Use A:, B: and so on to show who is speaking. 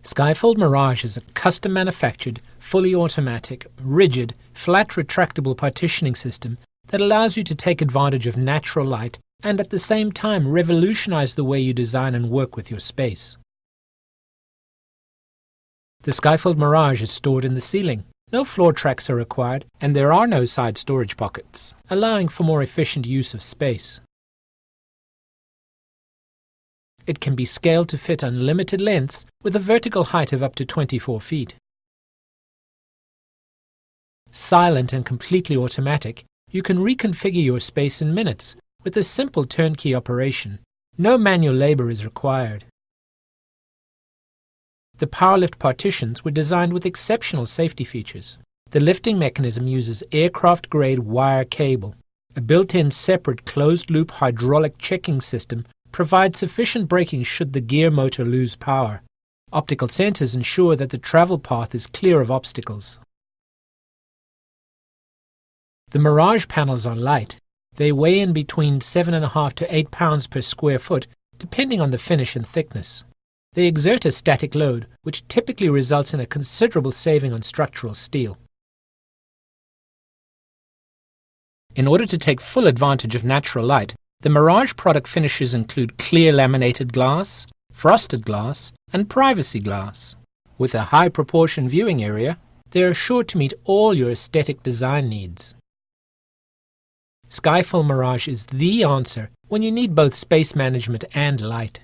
A: Skyfold Mirage is a custom-manufactured, fully automatic, rigid, flat retractable partitioning system that allows you to take advantage of natural light and at the same time revolutionize the way you design and work with your space. The Skyfold Mirage is stored in the ceiling. No floor tracks are required, and there are no side storage pockets, allowing for more efficient use of space. It can be scaled to fit unlimited lengths with a vertical height of up to 24 feet. Silent and completely automatic, you can reconfigure your space in minutes with a simple turnkey operation. No manual labor is required. The powerlift partitions were designed with exceptional safety features. The lifting mechanism uses aircraft-grade wire cable. A built-in separate closed-loop hydraulic checking system provides sufficient braking should the gear motor lose power. Optical sensors ensure that the travel path is clear of obstacles. The Mirage panels are light. They weigh in between 7.5 to 8 pounds per square foot, depending on the finish and thickness. They exert a static load, which typically results in a considerable saving on structural steel. In order to take full advantage of natural light, the Mirage product finishes include clear laminated glass, frosted glass, and privacy glass. With a high proportion viewing area, they are sure to meet all your aesthetic design needs. Skyfold Mirage is the answer when you need both space management and light.